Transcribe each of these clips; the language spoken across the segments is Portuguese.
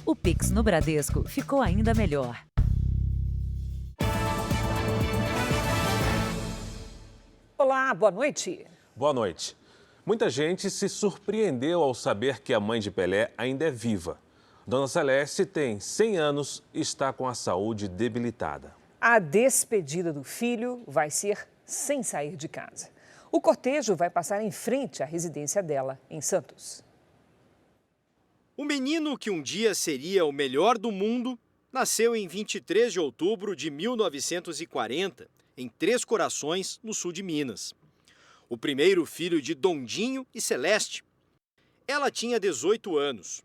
O Pix no Bradesco ficou ainda melhor. Olá, boa noite. Boa noite. Muita gente se surpreendeu ao saber que a mãe de Pelé ainda é viva. Dona Celeste tem 100 anos e está com a saúde debilitada. A despedida do filho vai ser sem sair de casa. O cortejo vai passar em frente à residência dela, em Santos. O menino que um dia seria o melhor do mundo nasceu em 23 de outubro de 1940, em Três Corações, no sul de Minas. O primeiro filho de Dondinho e Celeste. Ela tinha 18 anos.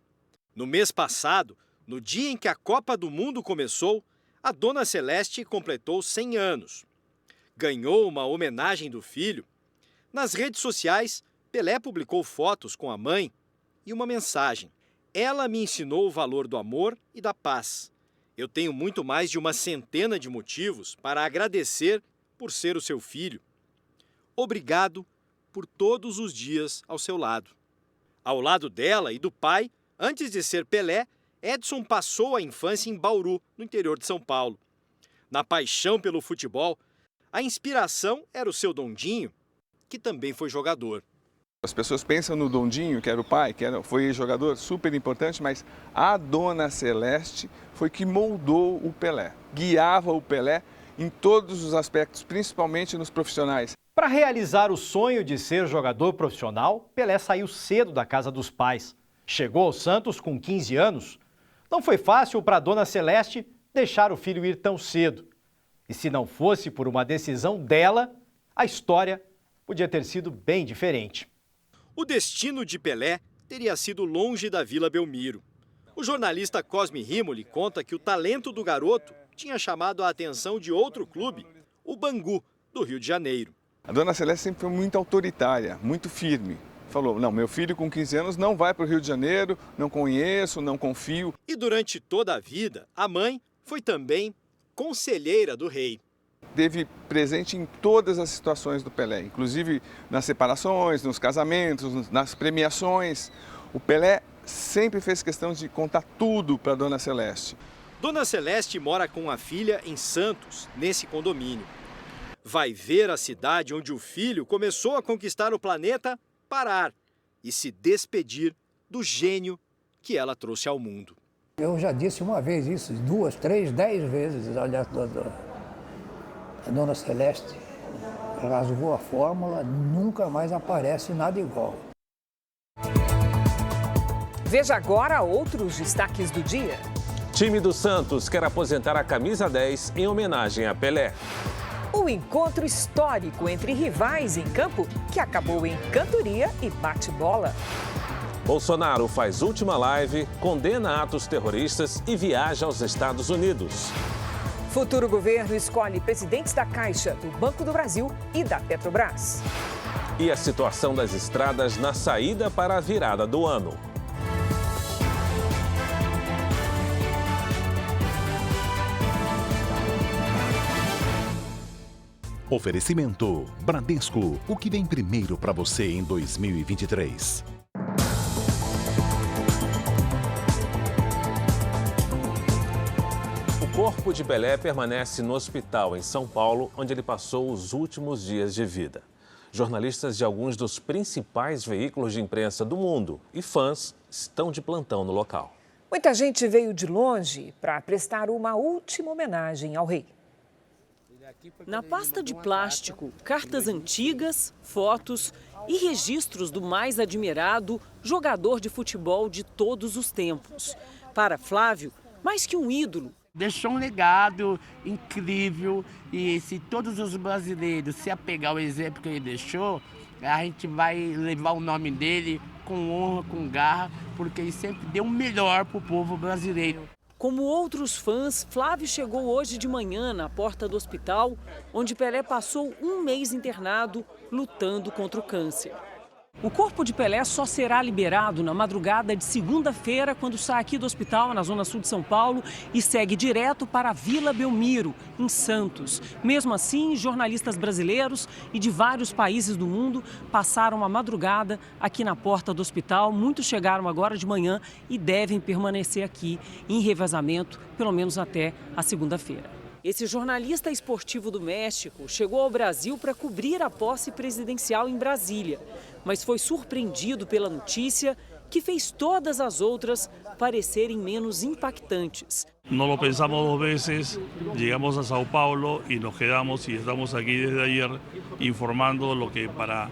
No mês passado, no dia em que a Copa do Mundo começou, a Dona Celeste completou 100 anos. Ganhou uma homenagem do filho. Nas redes sociais, Pelé publicou fotos com a mãe e uma mensagem. Ela me ensinou o valor do amor e da paz. Eu tenho muito mais de uma centena de motivos para agradecer por ser o seu filho. Obrigado por todos os dias ao seu lado. Ao lado dela e do pai, antes de ser Pelé, Edson passou a infância em Bauru, no interior de São Paulo. Na paixão pelo futebol, a inspiração era o seu Dondinho, que também foi jogador. As pessoas pensam no Dondinho, que era o pai, foi jogador super importante, mas a Dona Celeste foi que moldou o Pelé, guiava o Pelé em todos os aspectos, principalmente nos profissionais. Para realizar o sonho de ser jogador profissional, Pelé saiu cedo da casa dos pais. Chegou ao Santos com 15 anos. Não foi fácil para a Dona Celeste deixar o filho ir tão cedo. E se não fosse por uma decisão dela, a história podia ter sido bem diferente. O destino de Pelé teria sido longe da Vila Belmiro. O jornalista Cosme Rimoli conta que o talento do garoto tinha chamado a atenção de outro clube, o Bangu, do Rio de Janeiro. A Dona Celeste sempre foi muito autoritária, muito firme. Falou, não, meu filho com 15 anos não vai para o Rio de Janeiro, não conheço, não confio. E durante toda a vida, a mãe foi também conselheira do rei. Teve presente em todas as situações do Pelé, inclusive nas separações, nos casamentos, nas premiações. O Pelé sempre fez questão de contar tudo para a Dona Celeste. Dona Celeste mora com a filha em Santos, nesse condomínio. Vai ver a cidade onde o filho começou a conquistar o planeta parar e se despedir do gênio que ela trouxe ao mundo. Eu já disse uma vez isso, 2, 3, 10 vezes. Olha, a Dona Celeste rasgou a fórmula, nunca mais aparece nada igual. Veja agora outros destaques do dia. Time do Santos quer aposentar a camisa 10 em homenagem a Pelé. O encontro histórico entre rivais em campo que acabou em cantoria e bate-bola. Bolsonaro faz última live, condena atos terroristas e viaja aos Estados Unidos. Futuro governo escolhe presidentes da Caixa, do Banco do Brasil e da Petrobras. E a situação das estradas na saída para a virada do ano. Oferecimento Bradesco, o que vem primeiro para você em 2023. O corpo de Pelé permanece no hospital em São Paulo, onde ele passou os últimos dias de vida. Jornalistas de alguns dos principais veículos de imprensa do mundo e fãs estão de plantão no local. Muita gente veio de longe para prestar uma última homenagem ao rei. Na pasta de plástico, cartas antigas, fotos e registros do mais admirado jogador de futebol de todos os tempos. Para Flávio, mais que um ídolo. Deixou um legado incrível e se todos os brasileiros se apegar ao exemplo que ele deixou, a gente vai levar o nome dele com honra, com garra, porque ele sempre deu o melhor para o povo brasileiro. Como outros fãs, Flávio chegou hoje de manhã na porta do hospital, onde Pelé passou um mês internado lutando contra o câncer. O corpo de Pelé só será liberado na madrugada de segunda-feira, quando sai aqui do hospital, na zona sul de São Paulo, e segue direto para a Vila Belmiro, em Santos. Mesmo assim, jornalistas brasileiros e de vários países do mundo passaram a madrugada aqui na porta do hospital. Muitos chegaram agora de manhã e devem permanecer aqui em revezamento, pelo menos até a segunda-feira. Esse jornalista esportivo do México chegou ao Brasil para cobrir a posse presidencial em Brasília, mas foi surpreendido pela notícia que fez todas as outras parecerem menos impactantes. No lo pensamos dos veces, llegamos a Sao Paulo y nos quedamos y estamos aquí desde ayer informando lo que para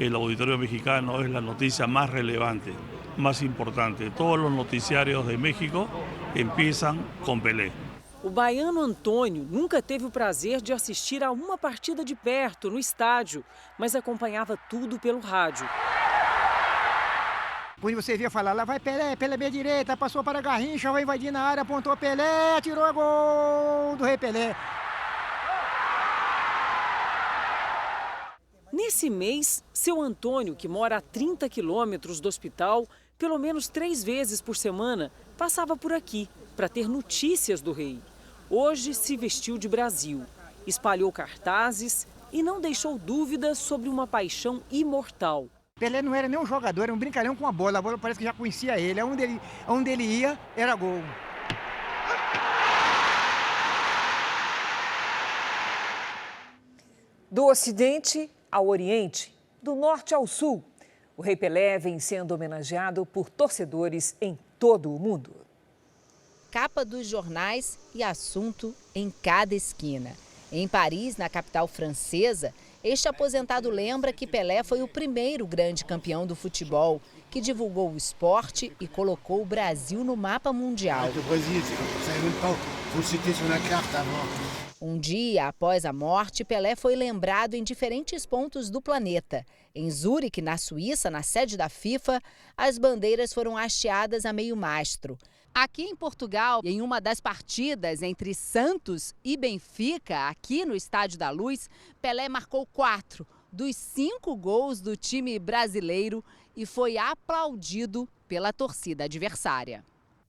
el auditorio mexicano es la noticia más relevante, más importante. Todos los noticiarios de México empiezan con Pelé. O baiano Antônio nunca teve o prazer de assistir a uma partida de perto, no estádio, mas acompanhava tudo pelo rádio. Quando você via falar, lá vai Pelé, Pelé meia direita, passou para Garrincha, vai invadir na área, apontou Pelé, tirou a gol do Rei Pelé. Nesse mês, seu Antônio, que mora a 30 quilômetros do hospital, pelo menos 3 vezes por semana, passava por aqui para ter notícias do rei. Hoje se vestiu de Brasil, espalhou cartazes e não deixou dúvidas sobre uma paixão imortal. Pelé não era nem um jogador, era um brincalhão com a bola parece que já conhecia ele, onde ele ia era gol. Do Ocidente ao Oriente, do Norte ao Sul, o Rei Pelé vem sendo homenageado por torcedores em todo o mundo. Capa dos jornais e assunto em cada esquina. Em Paris, na capital francesa, este aposentado lembra que Pelé foi o primeiro grande campeão do futebol, que divulgou o esporte e colocou o Brasil no mapa mundial. Um dia após a morte, Pelé foi lembrado em diferentes pontos do planeta. Em Zurique, na Suíça, na sede da FIFA, as bandeiras foram hasteadas a meio mastro. Aqui em Portugal, em uma das partidas entre Santos e Benfica, aqui no Estádio da Luz, Pelé marcou 4 dos 5 gols do time brasileiro e foi aplaudido pela torcida adversária.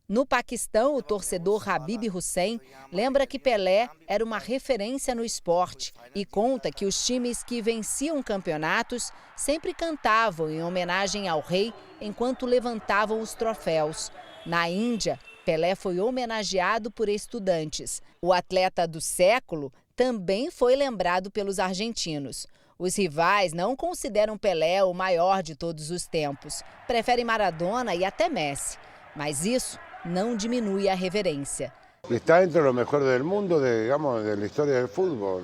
No Paquistão, o torcedor Habib Hussein lembra que Pelé era uma referência no esporte e conta que os times que venciam campeonatos sempre cantavam em homenagem ao rei enquanto levantavam os troféus. Na Índia, Pelé foi homenageado por estudantes. O atleta do século também foi lembrado pelos argentinos. Os rivais não consideram Pelé o maior de todos os tempos. Preferem Maradona e até Messi. Mas isso não diminui a reverência. Está entre o melhor do mundo, digamos, da história do futebol.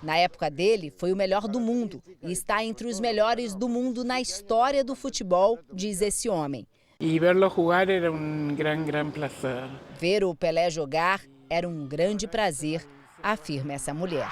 Na época dele, foi o melhor do mundo e está entre os melhores do mundo na história do futebol, diz esse homem. E vê-lo jogar era um grande prazer. Ver o Pelé jogar era um grande prazer, afirma essa mulher.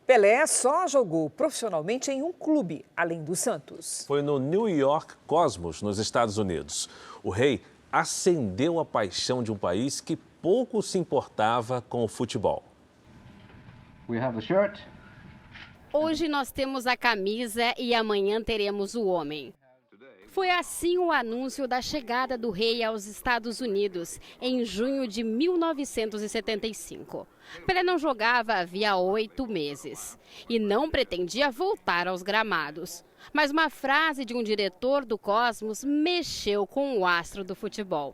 Pelé só jogou profissionalmente em um clube, além do Santos. Foi no New York Cosmos, nos Estados Unidos. O rei acendeu a paixão de um país que pouco se importava com o futebol. We have a shirt. Hoje nós temos a camisa e amanhã teremos o homem. Foi assim o anúncio da chegada do rei aos Estados Unidos, em junho de 1975. Pelé não jogava havia 8 meses e não pretendia voltar aos gramados. Mas uma frase de um diretor do Cosmos mexeu com o astro do futebol.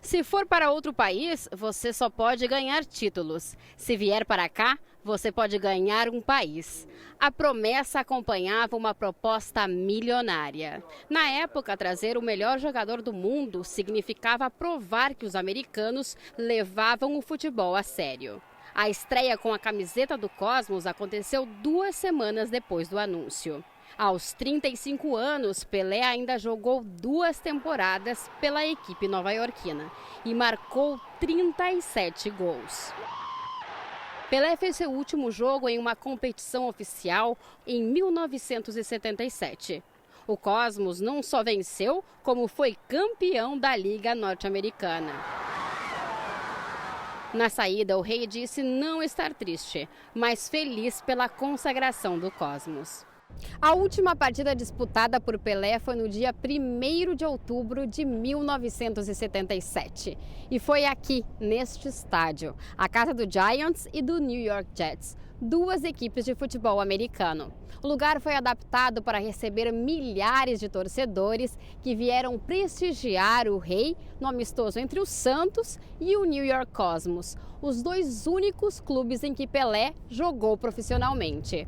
Se for para outro país, você só pode ganhar títulos. Se vier para cá, você pode ganhar um país. A promessa acompanhava uma proposta milionária. Na época, trazer o melhor jogador do mundo significava provar que os americanos levavam o futebol a sério. A estreia com a camiseta do Cosmos aconteceu 2 semanas depois do anúncio. Aos 35 anos, Pelé ainda jogou 2 temporadas pela equipe nova-iorquina e marcou 37 gols. Pelé fez seu último jogo em uma competição oficial em 1977. O Cosmos não só venceu, como foi campeão da Liga Norte-Americana. Na saída, o rei disse não estar triste, mas feliz pela consagração do Cosmos. A última partida disputada por Pelé foi no dia 1º de outubro de 1977. E foi aqui, neste estádio, a casa do Giants e do New York Jets, duas equipes de futebol americano. O lugar foi adaptado para receber milhares de torcedores que vieram prestigiar o rei no amistoso entre o Santos e o New York Cosmos, os dois únicos clubes em que Pelé jogou profissionalmente.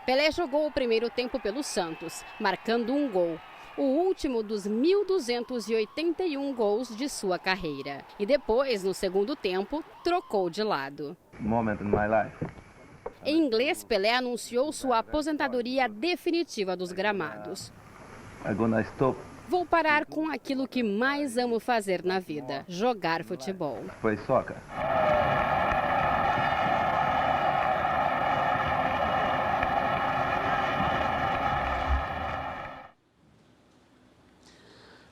Pelé jogou o primeiro tempo pelo Santos, marcando um gol, o último dos 1.281 gols de sua carreira. E depois, no segundo tempo, trocou de lado. Em inglês, Pelé anunciou sua aposentadoria definitiva dos gramados. Vou parar com aquilo que mais amo fazer na vida, jogar futebol.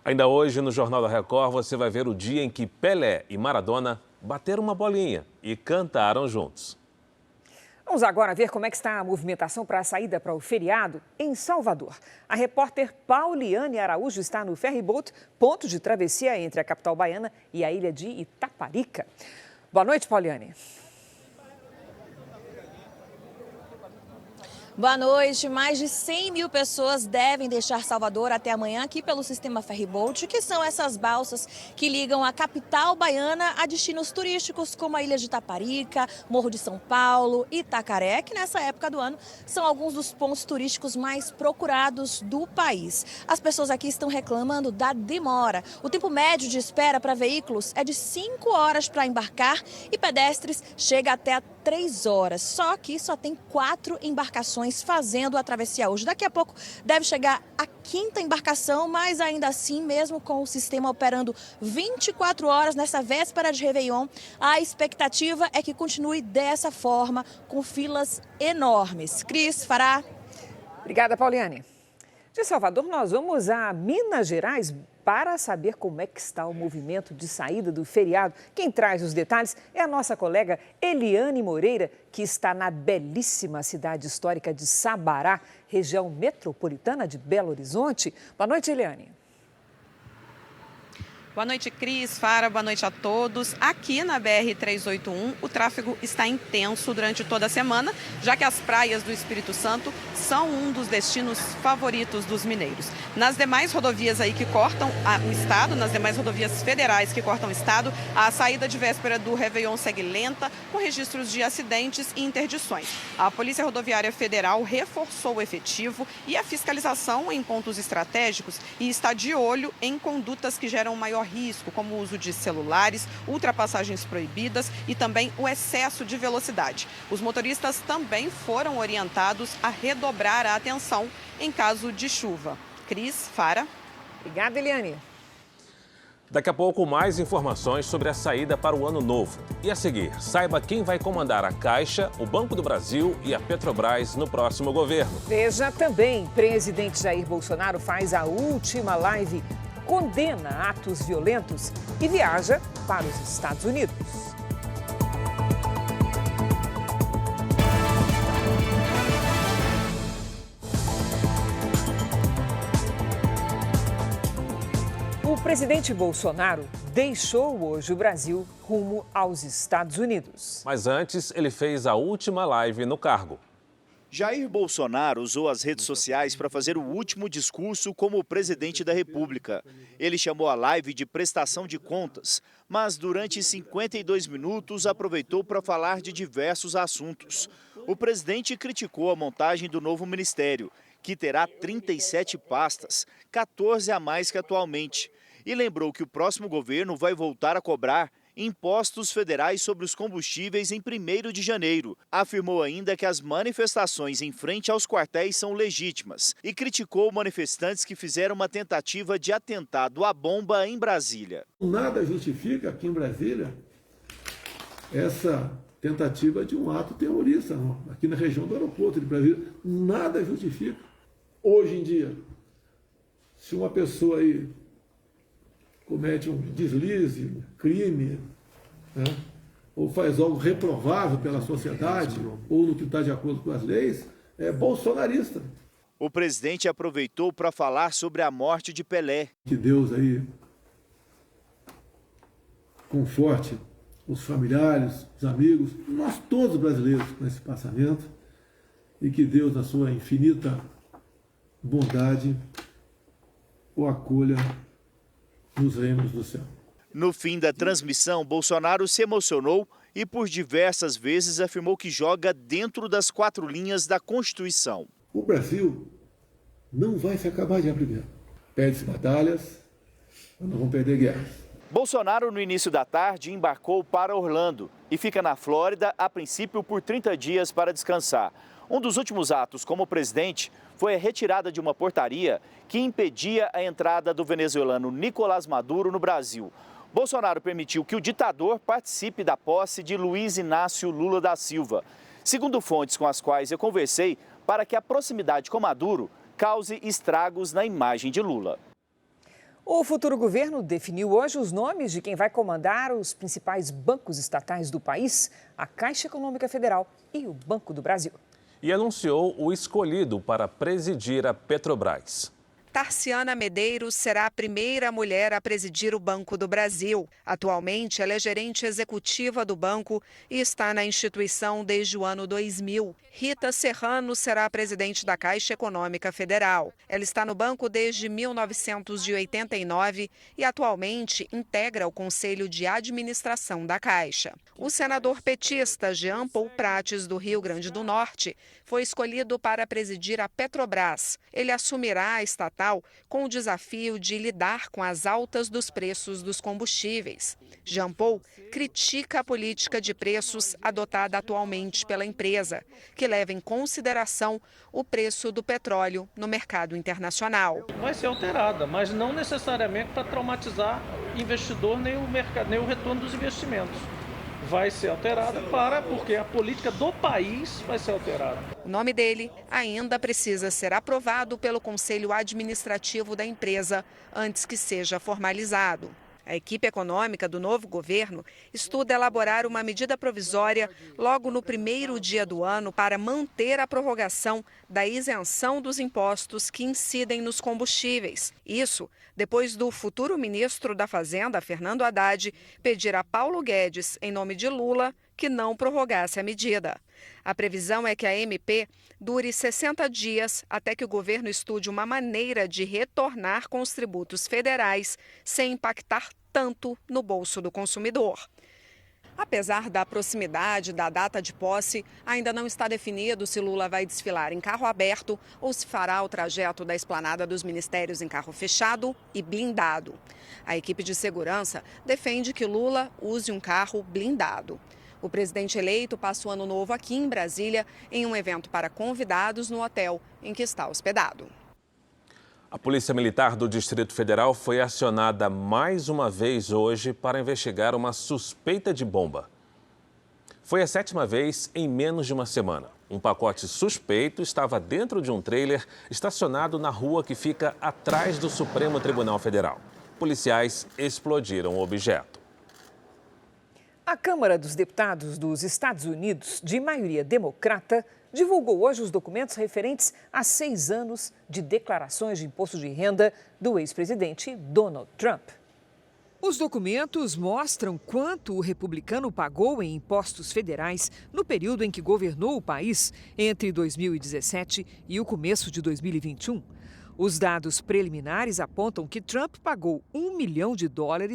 Ainda hoje, no Jornal da Record, você vai ver o dia em que Pelé e Maradona bateram uma bolinha e cantaram juntos. Vamos agora ver como é que está a movimentação para a saída para o feriado em Salvador. A repórter Pauliane Araújo está no ferryboat, ponto de travessia entre a capital baiana e a ilha de Itaparica. Boa noite, Pauliane. Boa noite. Mais de 100 mil pessoas devem deixar Salvador até amanhã aqui pelo sistema ferryboat, que são essas balsas que ligam a capital baiana a destinos turísticos como a ilha de Itaparica, Morro de São Paulo, Itacaré, que nessa época do ano são alguns dos pontos turísticos mais procurados do país. As pessoas aqui estão reclamando da demora. O tempo médio de espera para veículos é de 5 horas para embarcar e pedestres chega até 3 horas. Só que só tem 4 embarcações fazendo a travessia hoje. Daqui a pouco deve chegar a 5ª embarcação, mas ainda assim, mesmo com o sistema operando 24 horas nessa véspera de Réveillon, a expectativa é que continue dessa forma, com filas enormes. Cris, Fará. Obrigada, Pauliane. De Salvador, nós vamos a Minas Gerais para saber como é que está o movimento de saída do feriado. Quem traz os detalhes é a nossa colega Eliane Moreira, que está na belíssima cidade histórica de Sabará, região metropolitana de Belo Horizonte. Boa noite, Eliane. Boa noite, Cris, Fara, boa noite a todos. Aqui na BR-381, o tráfego está intenso durante toda a semana, já que as praias do Espírito Santo são um dos destinos favoritos dos mineiros. Nas demais rodovias aí que cortam o estado, nas demais rodovias federais que cortam o estado, a saída de véspera do Réveillon segue lenta, com registros de acidentes e interdições. A Polícia Rodoviária Federal reforçou o efetivo e a fiscalização em pontos estratégicos e está de olho em condutas que geram maior risco, como o uso de celulares, ultrapassagens proibidas e também o excesso de velocidade. Os motoristas também foram orientados a redobrar a atenção em caso de chuva. Cris, Fara. Obrigada, Eliane. Daqui a pouco, mais informações sobre a saída para o ano novo. E a seguir, saiba quem vai comandar a Caixa, o Banco do Brasil e a Petrobras no próximo governo. Veja também, presidente Jair Bolsonaro faz a última live, condena atos violentos e viaja para os Estados Unidos. O presidente Bolsonaro deixou hoje o Brasil rumo aos Estados Unidos. Mas antes, ele fez a última live no cargo. Jair Bolsonaro usou as redes sociais para fazer o último discurso como presidente da República. Ele chamou a live de prestação de contas, mas durante 52 minutos aproveitou para falar de diversos assuntos. O presidente criticou a montagem do novo ministério, que terá 37 pastas, 14 a mais que atualmente. E lembrou que o próximo governo vai voltar a cobrar impostos federais sobre os combustíveis em 1º de janeiro. Afirmou ainda que as manifestações em frente aos quartéis são legítimas e criticou manifestantes que fizeram uma tentativa de atentado à bomba em Brasília. Nada justifica aqui em Brasília essa tentativa de um ato terrorista, não. Aqui na região do aeroporto de Brasília. Nada justifica. Hoje em dia, se uma pessoa aí comete um deslize, um crime, né? ou faz algo reprovável pela sociedade, ou no que está de acordo com as leis, é bolsonarista. O presidente aproveitou para falar sobre a morte de Pelé. Que Deus aí conforte os familiares, os amigos, nós todos brasileiros com esse passamento, e que Deus, na sua infinita bondade, o acolha nos reinos do céu. No fim da transmissão, Bolsonaro se emocionou e por diversas vezes afirmou que joga dentro das 4 linhas da Constituição. O Brasil não vai se acabar de primeiro. Perde-se batalhas, mas não vão perder guerras. Bolsonaro, no início da tarde, embarcou para Orlando e fica na Flórida, a princípio, por 30 dias para descansar. Um dos últimos atos como presidente foi a retirada de uma portaria que impedia a entrada do venezuelano Nicolás Maduro no Brasil. Bolsonaro permitiu que o ditador participe da posse de Luiz Inácio Lula da Silva. Segundo fontes com as quais eu conversei, para que a proximidade com Maduro cause estragos na imagem de Lula. O futuro governo definiu hoje os nomes de quem vai comandar os principais bancos estatais do país, a Caixa Econômica Federal e o Banco do Brasil. E anunciou o escolhido para presidir a Petrobras. Tarciana Medeiros será a primeira mulher a presidir o Banco do Brasil. Atualmente, ela é gerente executiva do banco e está na instituição desde o ano 2000. Rita Serrano será a presidente da Caixa Econômica Federal. Ela está no banco desde 1989 e atualmente integra o Conselho de Administração da Caixa. O senador petista Jean Paul Prates, do Rio Grande do Norte, foi escolhido para presidir a Petrobras. Ele assumirá a estatal com o desafio de lidar com as altas dos preços dos combustíveis. Jean Paul critica a política de preços adotada atualmente pela empresa, que leva em consideração o preço do petróleo no mercado internacional. Vai ser alterada, mas não necessariamente para traumatizar o investidor nem o retorno dos investimentos. Vai ser alterada porque a política do país vai ser alterada. O nome dele ainda precisa ser aprovado pelo Conselho Administrativo da empresa antes que seja formalizado. A equipe econômica do novo governo estuda elaborar uma medida provisória logo no primeiro dia do ano para manter a prorrogação da isenção dos impostos que incidem nos combustíveis. Isso depois do futuro ministro da Fazenda, Fernando Haddad, pedir a Paulo Guedes, em nome de Lula, que não prorrogasse a medida. A previsão é que a MP dure 60 dias até que o governo estude uma maneira de retornar com os tributos federais sem impactar tanto no bolso do consumidor. Apesar da proximidade da data de posse, ainda não está definido se Lula vai desfilar em carro aberto ou se fará o trajeto da esplanada dos ministérios em carro fechado e blindado. A equipe de segurança defende que Lula use um carro blindado. O presidente eleito passa o ano novo aqui em Brasília em um evento para convidados no hotel em que está hospedado. A Polícia Militar do Distrito Federal foi acionada mais uma vez hoje para investigar uma suspeita de bomba. Foi a 7ª vez em menos de uma semana. Um pacote suspeito estava dentro de um trailer estacionado na rua que fica atrás do Supremo Tribunal Federal. Policiais explodiram o objeto. A Câmara dos Deputados dos Estados Unidos, de maioria democrata, divulgou hoje os documentos referentes a 6 anos de declarações de imposto de renda do ex-presidente Donald Trump. Os documentos mostram quanto o republicano pagou em impostos federais no período em que governou o país, entre 2017 e o começo de 2021. Os dados preliminares apontam que Trump pagou $1 milhão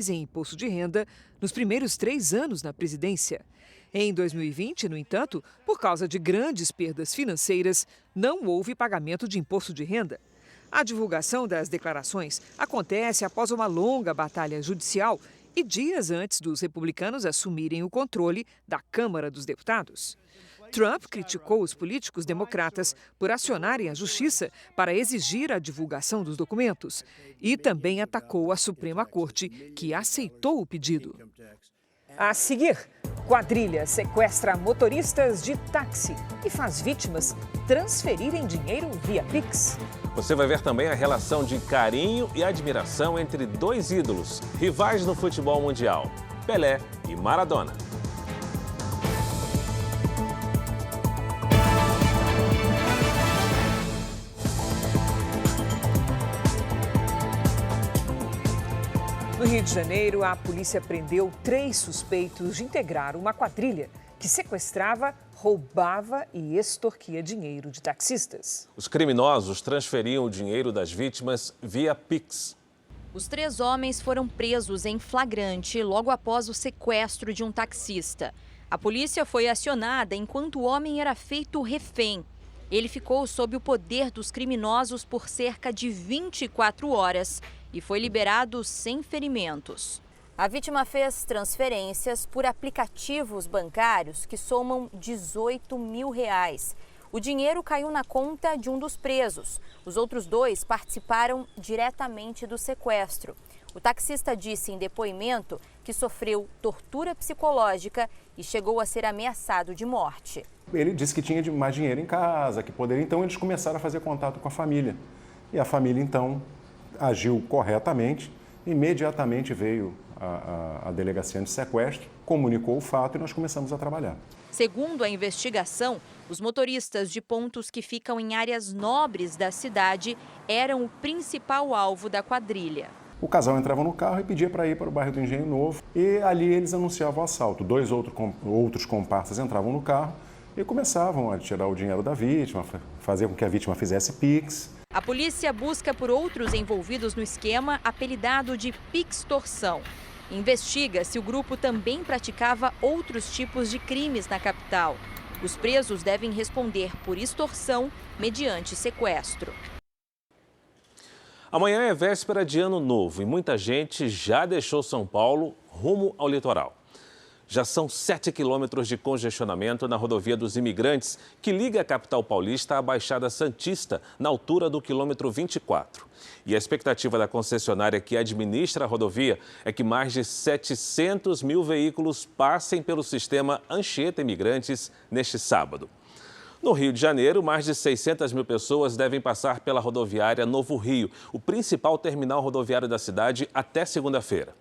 em imposto de renda nos primeiros 3 anos na presidência. Em 2020, no entanto, por causa de grandes perdas financeiras, não houve pagamento de imposto de renda. A divulgação das declarações acontece após uma longa batalha judicial e dias antes dos republicanos assumirem o controle da Câmara dos Deputados. Trump criticou os políticos democratas por acionarem a justiça para exigir a divulgação dos documentos e também atacou a Suprema Corte, que aceitou o pedido. A seguir, quadrilha sequestra motoristas de táxi e faz vítimas transferirem dinheiro via Pix. Você vai ver também a relação de carinho e admiração entre 2 ídolos, rivais no futebol mundial, Pelé e Maradona. No Rio de Janeiro, a polícia prendeu 3 suspeitos de integrar uma quadrilha que sequestrava, roubava e extorquia dinheiro de taxistas. Os criminosos transferiam o dinheiro das vítimas via Pix. Os 3 homens foram presos em flagrante logo após o sequestro de um taxista. A polícia foi acionada enquanto o homem era feito refém. Ele ficou sob o poder dos criminosos por cerca de 24 horas e foi liberado sem ferimentos. A vítima fez transferências por aplicativos bancários que somam R$18 mil. O dinheiro caiu na conta de um dos presos. Os outros 2 participaram diretamente do sequestro. O taxista disse em depoimento que sofreu tortura psicológica e chegou a ser ameaçado de morte. Ele disse que tinha mais dinheiro em casa, que poderia. Então eles começaram a fazer contato com a família. E a família então agiu corretamente. Imediatamente veio a delegacia de sequestro, comunicou o fato e nós começamos a trabalhar. Segundo a investigação, os motoristas de pontos que ficam em áreas nobres da cidade eram o principal alvo da quadrilha. O casal entrava no carro e pedia para ir para o bairro do Engenho Novo e ali eles anunciavam o assalto. 2 outros comparsas entravam no carro e começavam a tirar o dinheiro da vítima, fazer com que a vítima fizesse Pix. A polícia busca por outros envolvidos no esquema, apelidado de Pixtorção. Investiga se o grupo também praticava outros tipos de crimes na capital. Os presos devem responder por extorsão mediante sequestro. Amanhã é véspera de Ano Novo e muita gente já deixou São Paulo rumo ao litoral. Já são 7 quilômetros de congestionamento na rodovia dos Imigrantes, que liga a capital paulista à Baixada Santista, na altura do quilômetro 24. E a expectativa da concessionária que administra a rodovia é que mais de 700 mil veículos passem pelo sistema Anchieta Imigrantes neste sábado. No Rio de Janeiro, mais de 600 mil pessoas devem passar pela rodoviária Novo Rio, o principal terminal rodoviário da cidade, até segunda-feira.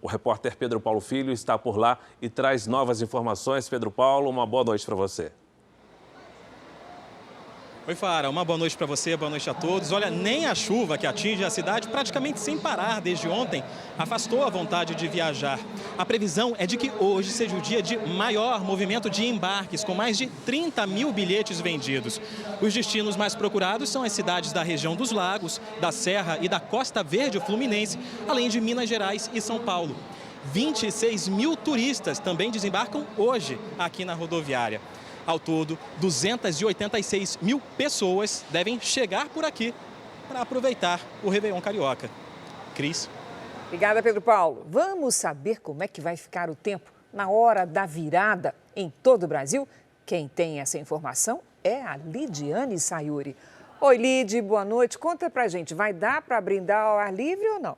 O repórter Pedro Paulo Filho está por lá e traz novas informações. Pedro Paulo, uma boa noite para você. Oi, Fara, uma boa noite para você, boa noite a todos. Olha, nem a chuva que atinge a cidade praticamente sem parar desde ontem afastou a vontade de viajar. A previsão é de que hoje seja o dia de maior movimento de embarques, com mais de 30 mil bilhetes vendidos. Os destinos mais procurados são as cidades da região dos Lagos, da Serra e da Costa Verde Fluminense, além de Minas Gerais e São Paulo. 26 mil turistas também desembarcam hoje aqui na rodoviária. Ao todo, 286 mil pessoas devem chegar por aqui para aproveitar o Réveillon Carioca. Cris. Obrigada, Pedro Paulo. Vamos saber como é que vai ficar o tempo na hora da virada em todo o Brasil? Quem tem essa informação é a Lidiane Sayuri. Oi, Lid, boa noite. Conta pra gente, vai dar para brindar ao ar livre ou não?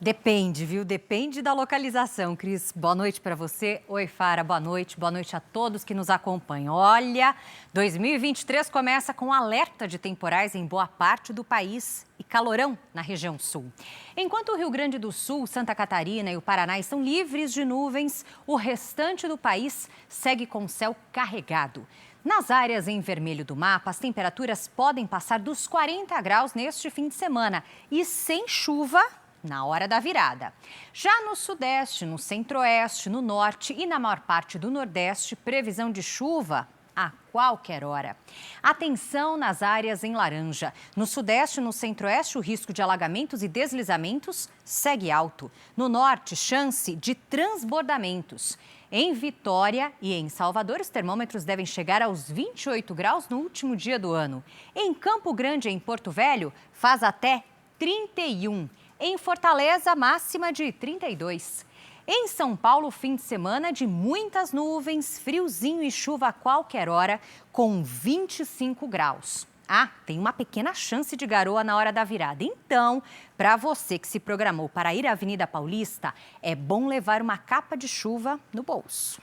Depende, viu? Depende da localização, Cris. Boa noite para você. Oi, Fara, boa noite. Boa noite a todos que nos acompanham. Olha, 2023 começa com alerta de temporais em boa parte do país e calorão na região sul. Enquanto o Rio Grande do Sul, Santa Catarina e o Paraná estão livres de nuvens, o restante do país segue com céu carregado. Nas áreas em vermelho do mapa, as temperaturas podem passar dos 40 graus neste fim de semana e sem chuva na hora da virada. Já no sudeste, no centro-oeste, no norte e na maior parte do nordeste, previsão de chuva a qualquer hora. Atenção nas áreas em laranja. No sudeste e no centro-oeste, o risco de alagamentos e deslizamentos segue alto. No norte, chance de transbordamentos. Em Vitória e em Salvador, os termômetros devem chegar aos 28 graus no último dia do ano. Em Campo Grande e em Porto Velho, faz até 31. Em Fortaleza, máxima de 32. Em São Paulo, fim de semana de muitas nuvens, friozinho e chuva a qualquer hora, com 25 graus. Ah, tem uma pequena chance de garoa na hora da virada. Então, para você que se programou para ir à Avenida Paulista, é bom levar uma capa de chuva no bolso.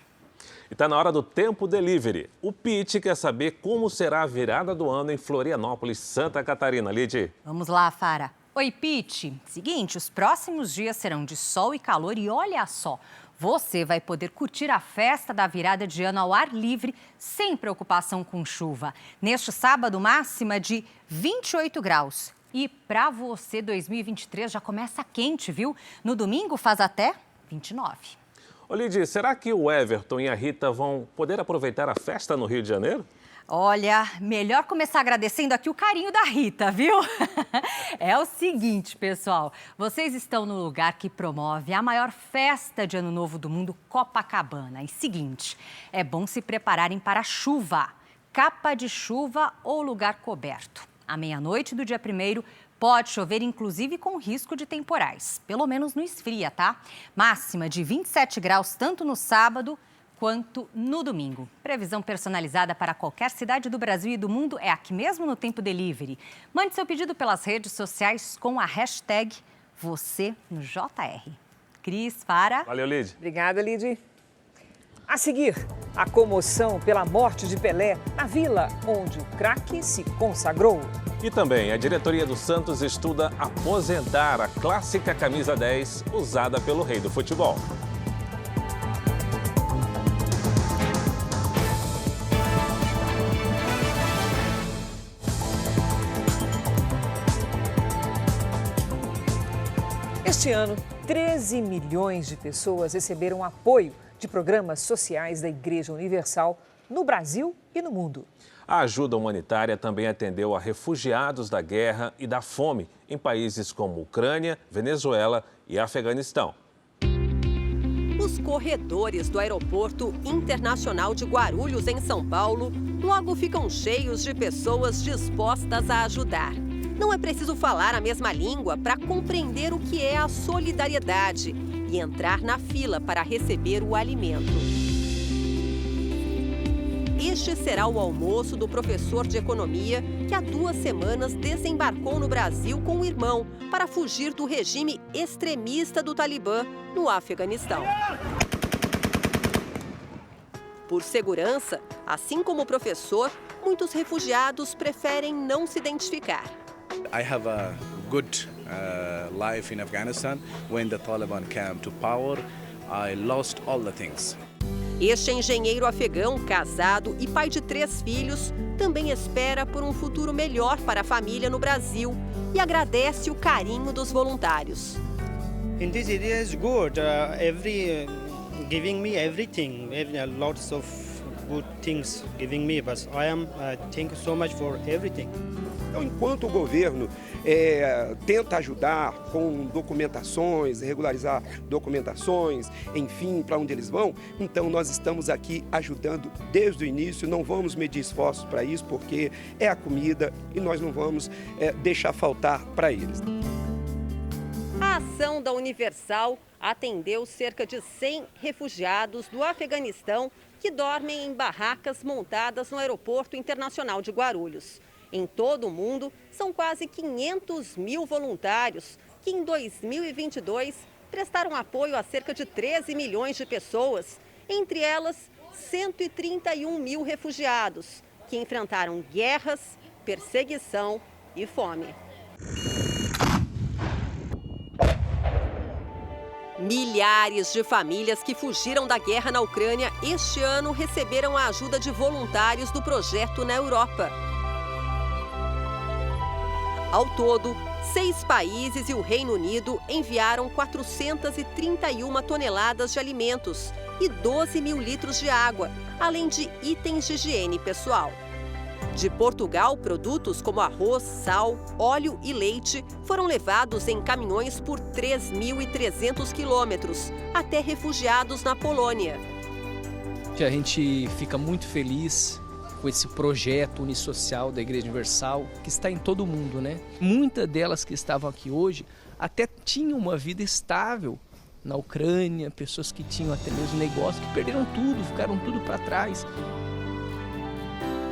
E está na hora do Tempo Delivery. O Pete quer saber como será a virada do ano em Florianópolis, Santa Catarina. Lid. Vamos lá, Fara. Oi, Pete. Seguinte, os próximos dias serão de sol e calor e olha só, você vai poder curtir a festa da virada de ano ao ar livre, sem preocupação com chuva. Neste sábado, máxima de 28 graus. E para você, 2023 já começa quente, viu? No domingo faz até 29. Ô Lidy, será que o Everton e a Rita vão poder aproveitar a festa no Rio de Janeiro? Olha, melhor começar agradecendo aqui o carinho da Rita, viu? É o seguinte, pessoal, vocês estão no lugar que promove a maior festa de Ano Novo do mundo, Copacabana. E seguinte, é bom se prepararem para a chuva, capa de chuva ou lugar coberto. À meia-noite do dia 1º, pode chover, inclusive com risco de temporais. Pelo menos não esfria, tá? Máxima de 27 graus, tanto no sábado quanto no domingo. Previsão personalizada para qualquer cidade do Brasil e do mundo é aqui mesmo no Tempo Delivery. Mande seu pedido pelas redes sociais com a hashtag #VocêNoJR. Cris, Fara. Valeu, Lidy. Obrigada, Lidy. A seguir, a comoção pela morte de Pelé na Vila, onde o craque se consagrou. E também a diretoria do Santos estuda aposentar a clássica camisa 10 usada pelo rei do futebol. Este ano, 13 milhões de pessoas receberam apoio de programas sociais da Igreja Universal no Brasil e no mundo. A ajuda humanitária também atendeu a refugiados da guerra e da fome em países como Ucrânia, Venezuela e Afeganistão. Os corredores do Aeroporto Internacional de Guarulhos, em São Paulo, logo ficam cheios de pessoas dispostas a ajudar. Não é preciso falar a mesma língua para compreender o que é a solidariedade e entrar na fila para receber o alimento. Este será o almoço do professor de economia que há 2 semanas desembarcou no Brasil com o irmão para fugir do regime extremista do Talibã no Afeganistão. Por segurança, assim como o professor, muitos refugiados preferem não se identificar. I have a good life in Afghanistan. When the Taliban came to power, I lost all the things. Este engenheiro afegão, casado e pai de 3 filhos, também espera por um futuro melhor para a família no Brasil e agradece o carinho dos voluntários. In this area is good. Giving me everything, lots of good things giving me, but thank you so much for everything. Então, enquanto o governo tenta ajudar com documentações, regularizar documentações, enfim, para onde eles vão, então nós estamos aqui ajudando desde o início, não vamos medir esforços para isso, porque é a comida e nós não vamos deixar faltar para eles. A ação da Universal atendeu cerca de 100 refugiados do Afeganistão que dormem em barracas montadas no Aeroporto Internacional de Guarulhos. Em todo o mundo, são quase 500 mil voluntários que, em 2022, prestaram apoio a cerca de 13 milhões de pessoas, entre elas 131 mil refugiados, que enfrentaram guerras, perseguição e fome. Milhares de famílias que fugiram da guerra na Ucrânia este ano receberam a ajuda de voluntários do projeto na Europa. Ao todo, 6 países e o Reino Unido enviaram 431 toneladas de alimentos e 12 mil litros de água, além de itens de higiene pessoal. De Portugal, produtos como arroz, sal, óleo e leite foram levados em caminhões por 3.300 quilômetros até refugiados na Polônia. A gente fica muito feliz com esse projeto unissocial da Igreja Universal, que está em todo o mundo, né? Muitas delas que estavam aqui hoje até tinham uma vida estável na Ucrânia, pessoas que tinham até mesmo negócio, que perderam tudo, ficaram tudo para trás.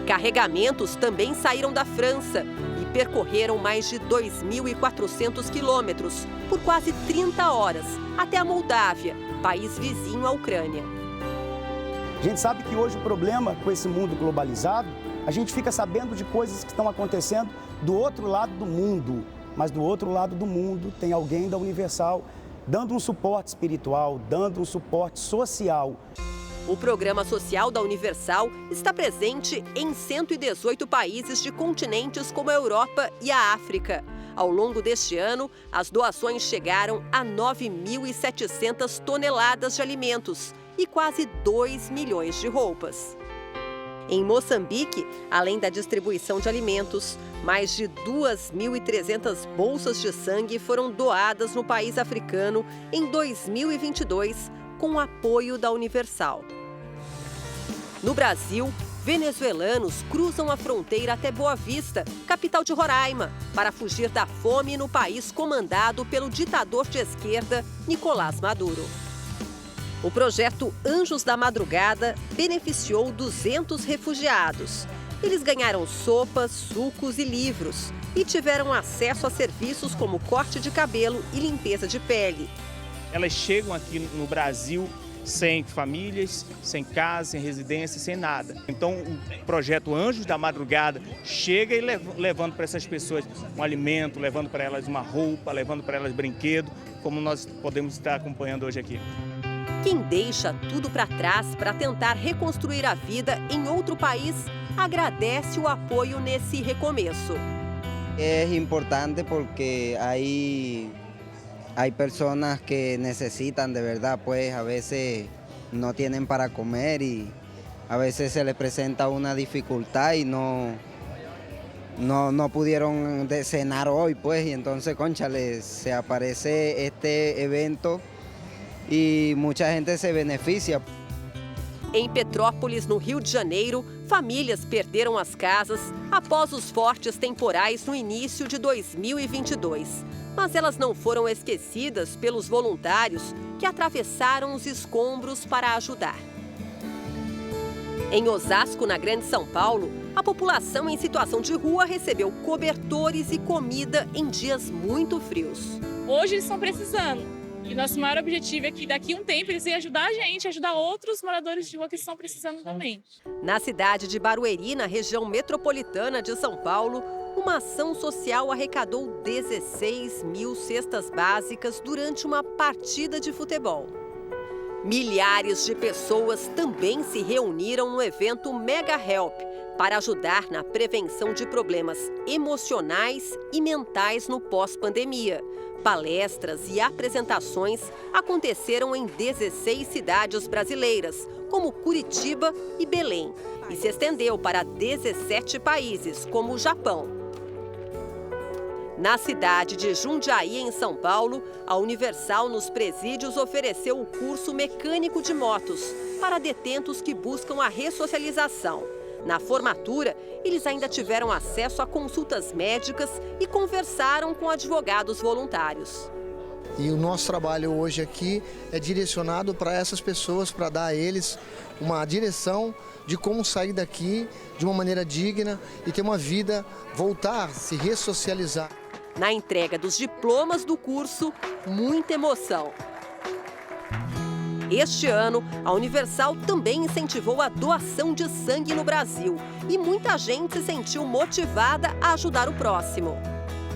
Carregamentos também saíram da França e percorreram mais de 2.400 quilômetros por quase 30 horas até a Moldávia, país vizinho à Ucrânia. A gente sabe que hoje o problema com esse mundo globalizado, a gente fica sabendo de coisas que estão acontecendo do outro lado do mundo. Mas do outro lado do mundo tem alguém da Universal dando um suporte espiritual, dando um suporte social. O programa social da Universal está presente em 118 países de continentes como a Europa e a África. Ao longo deste ano, as doações chegaram a 9.700 toneladas de alimentos e quase 2 milhões de roupas. Em Moçambique, além da distribuição de alimentos, mais de 2.300 bolsas de sangue foram doadas no país africano em 2022, com o apoio da Universal. No Brasil, venezuelanos cruzam a fronteira até Boa Vista, capital de Roraima, para fugir da fome no país comandado pelo ditador de esquerda Nicolás Maduro. O projeto Anjos da Madrugada beneficiou 200 refugiados. Eles ganharam sopas, sucos e livros e tiveram acesso a serviços como corte de cabelo e limpeza de pele. Elas chegam aqui no Brasil sem famílias, sem casa, sem residência, sem nada. Então o projeto Anjos da Madrugada chega e levando para essas pessoas um alimento, levando para elas uma roupa, levando para elas brinquedo, como nós podemos estar acompanhando hoje aqui. Quem deixa tudo para trás para tentar reconstruir a vida em outro país, agradece o apoio nesse recomeço. É importante porque hay personas que necesitan de verdad, pues a veces no tienen para comer y a veces se les presenta una dificultad y no pudieron cenar hoy, pues, y entonces, cónchale, se aparece este evento e muita gente se beneficia. Em Petrópolis, no Rio de Janeiro, famílias perderam as casas após os fortes temporais no início de 2022. Mas elas não foram esquecidas pelos voluntários que atravessaram os escombros para ajudar. Em Osasco, na Grande São Paulo, a população em situação de rua recebeu cobertores e comida em dias muito frios. Hoje eles estão precisando. E nosso maior objetivo é que daqui a um tempo eles venham ajudar a gente, ajudar outros moradores de rua que estão precisando também. Na cidade de Barueri, na região metropolitana de São Paulo, uma ação social arrecadou 16 mil cestas básicas durante uma partida de futebol. Milhares de pessoas também se reuniram no evento Mega Help para ajudar na prevenção de problemas emocionais e mentais no pós-pandemia. Palestras e apresentações aconteceram em 16 cidades brasileiras, como Curitiba e Belém, e se estendeu para 17 países, como o Japão. Na cidade de Jundiaí, em São Paulo, a Universal nos presídios ofereceu o curso mecânico de motos para detentos que buscam a ressocialização. Na formatura, eles ainda tiveram acesso a consultas médicas e conversaram com advogados voluntários. E o nosso trabalho hoje aqui é direcionado para essas pessoas, para dar a eles uma direção de como sair daqui de uma maneira digna e ter uma vida, voltar, se ressocializar. Na entrega dos diplomas do curso, muita emoção. Este ano, a Universal também incentivou a doação de sangue no Brasil e muita gente se sentiu motivada a ajudar o próximo.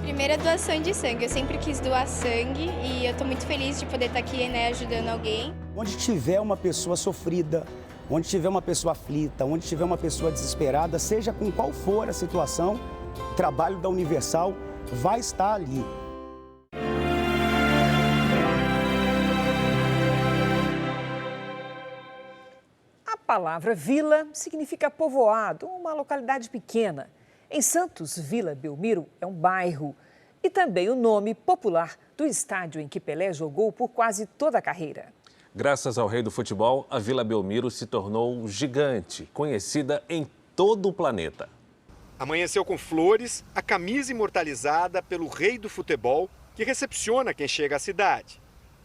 Primeira doação de sangue, eu sempre quis doar sangue e eu estou muito feliz de poder estar aqui, né, ajudando alguém. Onde tiver uma pessoa sofrida, onde tiver uma pessoa aflita, onde tiver uma pessoa desesperada, seja com qual for a situação, o trabalho da Universal vai estar ali. A palavra vila significa povoado, uma localidade pequena. Em Santos, Vila Belmiro é um bairro e também o nome popular do estádio em que Pelé jogou por quase toda a carreira. Graças ao rei do futebol, a Vila Belmiro se tornou gigante, conhecida em todo o planeta. Amanheceu com flores, a camisa imortalizada pelo rei do futebol, que recepciona quem chega à cidade.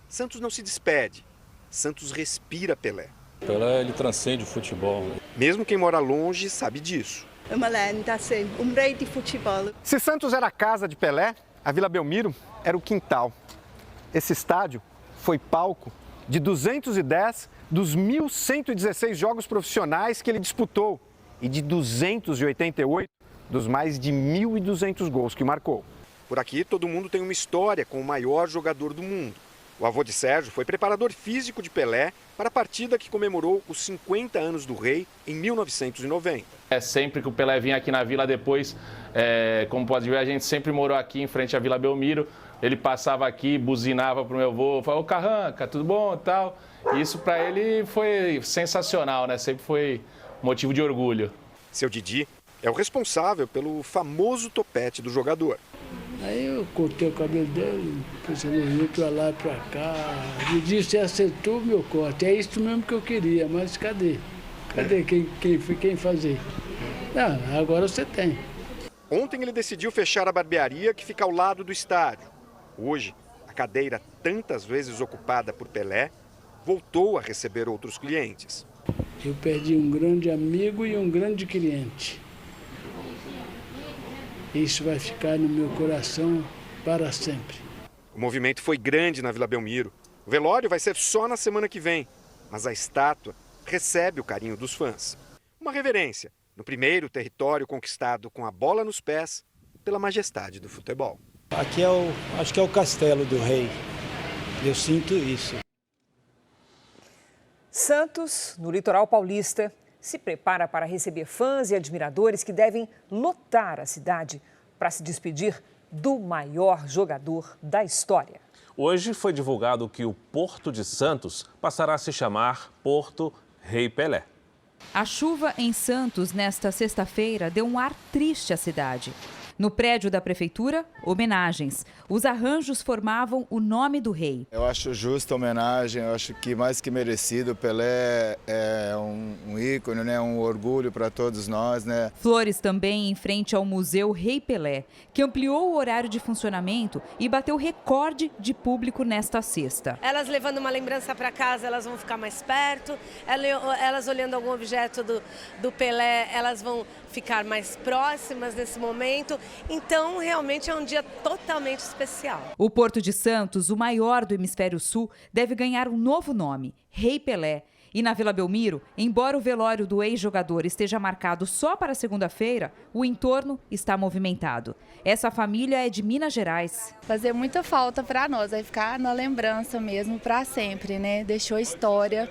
Santos não se despede, Santos respira Pelé. Pelé, ele transcende o futebol. Mesmo quem mora longe sabe disso. Uma lenda, assim, um rei de futebol. Se Santos era a casa de Pelé, a Vila Belmiro era o quintal. Esse estádio foi palco de 210 dos 1.116 jogos profissionais que ele disputou e de 288 dos mais de 1.200 gols que marcou. Por aqui, todo mundo tem uma história com o maior jogador do mundo. O avô de Sérgio foi preparador físico de Pelé para a partida que comemorou os 50 anos do Rei em 1990. Sempre que o Pelé vinha aqui na Vila depois, como pode ver, a gente sempre morou aqui em frente à Vila Belmiro. Ele passava aqui, buzinava para o meu avô, falava: "Ô Carranca, tudo bom?" e tal. E isso para ele foi sensacional, né? Sempre foi motivo de orgulho. Seu Didi é o responsável pelo famoso topete do jogador. Aí eu cortei o cabelo dele, pensando para lá e para cá. Ele disse: "Você acertou o meu corte, é isso mesmo que eu queria, mas cadê? Cadê quem fazer? Não, agora você tem." Ontem ele decidiu fechar a barbearia que fica ao lado do estádio. Hoje, a cadeira tantas vezes ocupada por Pelé voltou a receber outros clientes. Eu perdi um grande amigo e um grande cliente. Isso vai ficar no meu coração para sempre. O movimento foi grande na Vila Belmiro. O velório vai ser só na semana que vem, mas a estátua recebe o carinho dos fãs. Uma reverência no primeiro território conquistado com a bola nos pés pela majestade do futebol. Aqui acho que é o Castelo do Rei. Eu sinto isso. Santos, no litoral paulista, se prepara para receber fãs e admiradores que devem lotar a cidade para se despedir do maior jogador da história. Hoje foi divulgado que o Porto de Santos passará a se chamar Porto Rei Pelé. A chuva em Santos nesta sexta-feira deu um ar triste à cidade. No prédio da prefeitura, homenagens. Os arranjos formavam o nome do rei. Eu acho justa a homenagem, eu acho que mais que merecido. Pelé é um ícone, né? Um orgulho para todos nós, né? Flores também em frente ao Museu Rei Pelé, que ampliou o horário de funcionamento e bateu recorde de público nesta sexta. Elas levando uma lembrança para casa, elas vão ficar mais perto. Elas olhando algum objeto do Pelé, elas vão ficar mais próximas nesse momento. Então, realmente é um dia totalmente especial. O Porto de Santos, o maior do Hemisfério Sul, deve ganhar um novo nome, Rei Pelé. E na Vila Belmiro, embora o velório do ex-jogador esteja marcado só para segunda-feira, o entorno está movimentado. Essa família é de Minas Gerais. Fazer muita falta para nós, vai ficar na lembrança mesmo para sempre, né? Deixou história.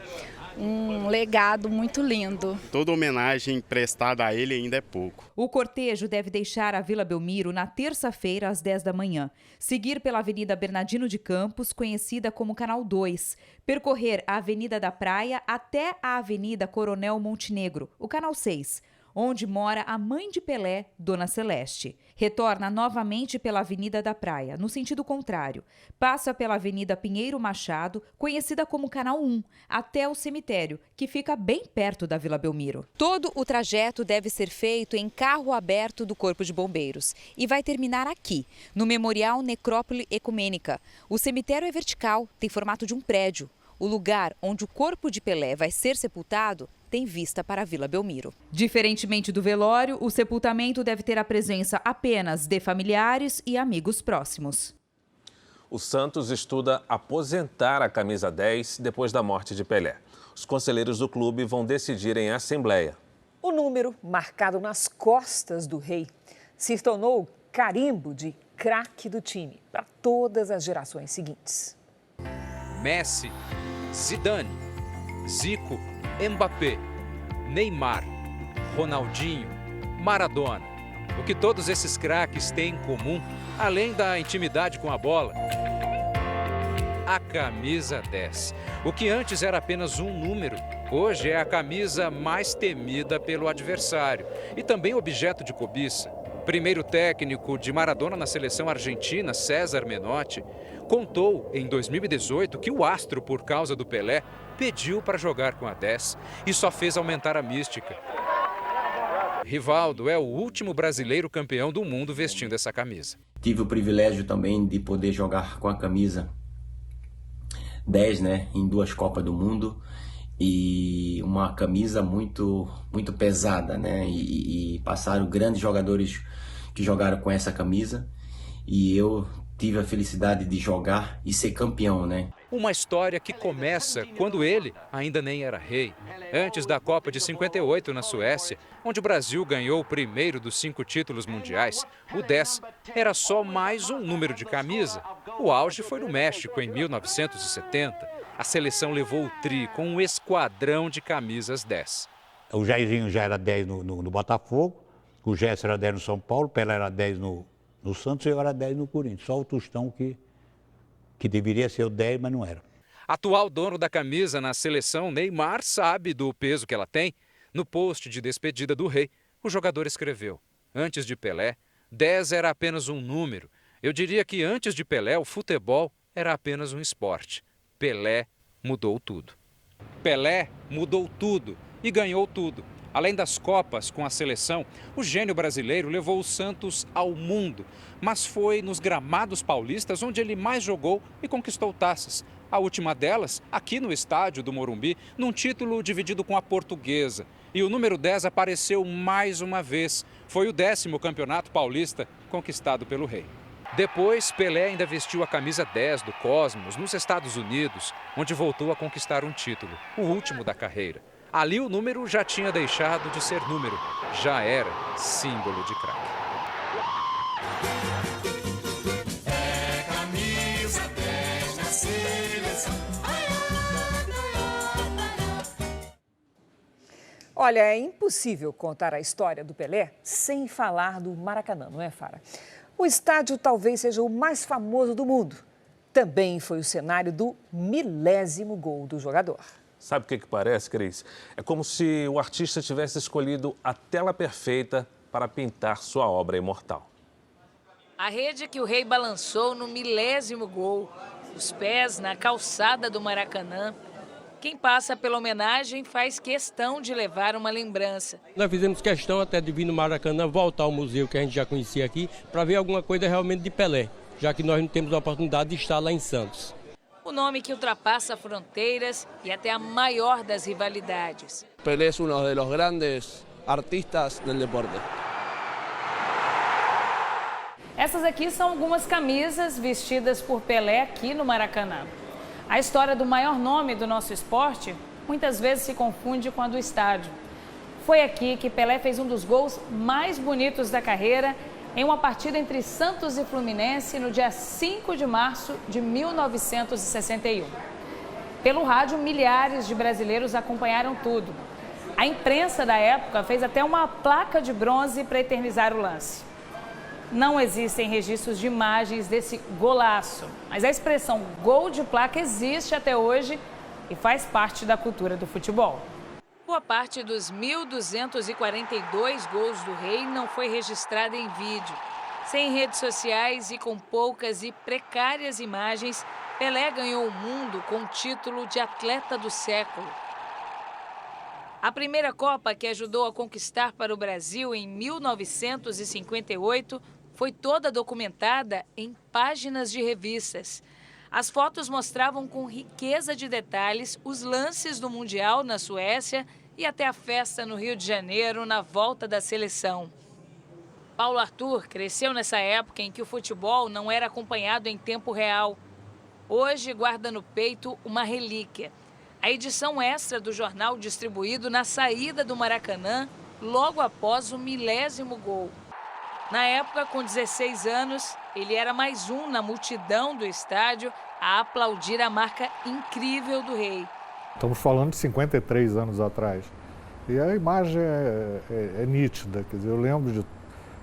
Um legado muito lindo. Toda homenagem prestada a ele ainda é pouco. O cortejo deve deixar a Vila Belmiro na terça-feira, às 10 da manhã. Seguir pela Avenida Bernardino de Campos, conhecida como Canal 2. Percorrer a Avenida da Praia até a Avenida Coronel Montenegro, o Canal 6. Onde mora a mãe de Pelé, Dona Celeste. Retorna novamente pela Avenida da Praia, no sentido contrário. Passa pela Avenida Pinheiro Machado, conhecida como Canal 1, até o cemitério, que fica bem perto da Vila Belmiro. Todo o trajeto deve ser feito em carro aberto do Corpo de Bombeiros e vai terminar aqui, no Memorial Necrópole Ecumênica. O cemitério é vertical, tem formato de um prédio. O lugar onde o corpo de Pelé vai ser sepultado tem vista para a Vila Belmiro. Diferentemente do velório, o sepultamento deve ter a presença apenas de familiares e amigos próximos. O Santos estuda aposentar a camisa 10 depois da morte de Pelé. Os conselheiros do clube vão decidir em assembleia. O número marcado nas costas do rei se tornou o carimbo de craque do time para todas as gerações seguintes. Messi, Zidane, Zico, Mbappé, Neymar, Ronaldinho, Maradona. O que todos esses craques têm em comum, além da intimidade com a bola? A camisa 10. O que antes era apenas um número, hoje é a camisa mais temida pelo adversário e também objeto de cobiça. Primeiro técnico de Maradona na seleção argentina, César Menotti, contou em 2018 que o astro, por causa do Pelé, pediu para jogar com a 10 e só fez aumentar a mística. Rivaldo é o último brasileiro campeão do mundo vestindo essa camisa. Tive o privilégio também de poder jogar com a camisa 10, né, em 2 Copas do Mundo, e uma camisa muito pesada, né, e passaram grandes jogadores que jogaram com essa camisa. e eu tive a felicidade de jogar e ser campeão, né? Uma história que começa quando ele ainda nem era rei. Antes da Copa de 58 na Suécia, onde o Brasil ganhou o primeiro dos 5 títulos mundiais, o 10 era só mais um número de camisa. O auge foi no México, em 1970. A seleção levou o tri com um esquadrão de camisas 10. O Jairzinho já era 10 no Botafogo, o Gerson era 10 no São Paulo, o Pelé era 10 no Santos e eu era 10 no Corinthians. Só o Tostão que deveria ser o 10, mas não era. Atual dono da camisa na seleção, Neymar, sabe do peso que ela tem. No post de despedida do rei, o jogador escreveu: antes de Pelé, 10 era apenas um número. Eu diria que antes de Pelé, o futebol era apenas um esporte. Pelé mudou tudo. Pelé mudou tudo e ganhou tudo. Além das Copas com a seleção, o gênio brasileiro levou o Santos ao mundo. Mas foi nos gramados paulistas onde ele mais jogou e conquistou taças. A última delas, aqui no estádio do Morumbi, num título dividido com a Portuguesa. E o número 10 apareceu mais uma vez. Foi o 10º campeonato paulista conquistado pelo rei. Depois, Pelé ainda vestiu a camisa 10 do Cosmos nos Estados Unidos, onde voltou a conquistar um título, o último da carreira. Ali o número já tinha deixado de ser número, já era símbolo de craque. É camisa 10 na seleção. Olha, é impossível contar a história do Pelé sem falar do Maracanã, não é, Fara? O estádio talvez seja o mais famoso do mundo. Também foi o cenário do 1000º gol do jogador. Sabe o que parece, Cris? É como se o artista tivesse escolhido a tela perfeita para pintar sua obra imortal. A rede que o rei balançou no 1000º gol, os pés na calçada do Maracanã. Quem passa pela homenagem faz questão de levar uma lembrança. Nós fizemos questão até de vir no Maracanã, voltar ao museu que a gente já conhecia aqui, para ver alguma coisa realmente de Pelé, já que nós não temos a oportunidade de estar lá em Santos. O nome que ultrapassa fronteiras e até a maior das rivalidades. Pelé é um dos grandes artistas do deporte. Essas aqui são algumas camisas vestidas por Pelé aqui no Maracanã. A história do maior nome do nosso esporte muitas vezes se confunde com a do estádio. Foi aqui que Pelé fez um dos gols mais bonitos da carreira em uma partida entre Santos e Fluminense no dia 5 de março de 1961. Pelo rádio, milhares de brasileiros acompanharam tudo. A imprensa da época fez até uma placa de bronze para eternizar o lance. Não existem registros de imagens desse golaço, mas a expressão gol de placa existe até hoje e faz parte da cultura do futebol. Boa parte dos 1.242 gols do rei não foi registrada em vídeo. Sem redes sociais e com poucas e precárias imagens, Pelé ganhou o mundo com o título de atleta do século. A primeira Copa que ajudou a conquistar para o Brasil em 1958 foi toda documentada em páginas de revistas. As fotos mostravam com riqueza de detalhes os lances do Mundial na Suécia e até a festa no Rio de Janeiro na volta da seleção. Paulo Arthur cresceu nessa época em que o futebol não era acompanhado em tempo real. Hoje guarda no peito uma relíquia. A edição extra do jornal distribuído na saída do Maracanã logo após o 1000º gol. Na época, com 16 anos, ele era mais um na multidão do estádio a aplaudir a marca incrível do rei. Estamos falando de 53 anos atrás. E a imagem é nítida, quer dizer, eu lembro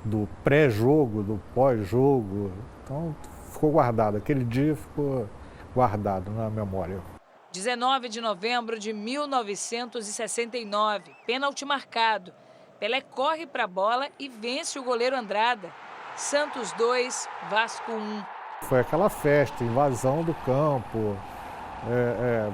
do pré-jogo, do pós-jogo, então ficou guardado. Aquele dia ficou guardado na memória. 19 de novembro de 1969, pênalti marcado. Pelé corre para a bola e vence o goleiro Andrada. Santos 2, Vasco 1. Foi aquela festa, invasão do campo,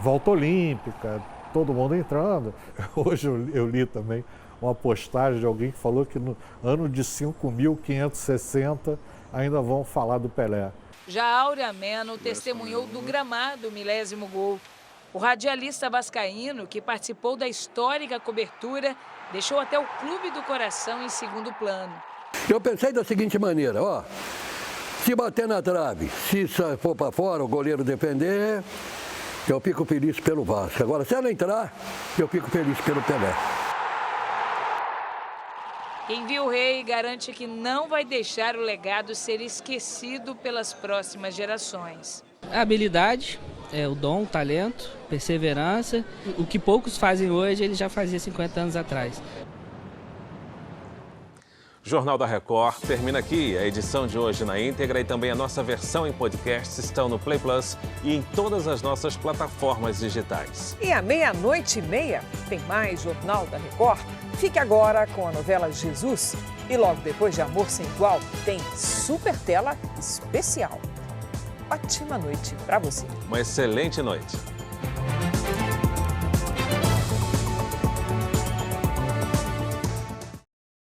volta olímpica, todo mundo entrando. Hoje eu li também uma postagem de alguém que falou que no ano de 5.560 ainda vão falar do Pelé. Já Áurea Meno testemunhou do gramado 1000º gol. O radialista vascaíno, que participou da histórica cobertura, deixou até o Clube do Coração em segundo plano. Eu pensei da seguinte maneira, Se bater na trave, se for para fora, o goleiro defender, eu fico feliz pelo Vasco. Agora, se ela entrar, eu fico feliz pelo Pelé. Envio Rei garante que não vai deixar o legado ser esquecido pelas próximas gerações. A habilidade, o dom, o talento, perseverança. O que poucos fazem hoje, ele já fazia 50 anos atrás. Jornal da Record termina aqui. A edição de hoje na íntegra e também a nossa versão em podcast estão no Play Plus e em todas as nossas plataformas digitais. E à 00:30 tem mais Jornal da Record. Fique agora com a novela Jesus e logo depois de Amor Sem Igual tem Super Tela Especial. Ótima noite para você. Uma excelente noite.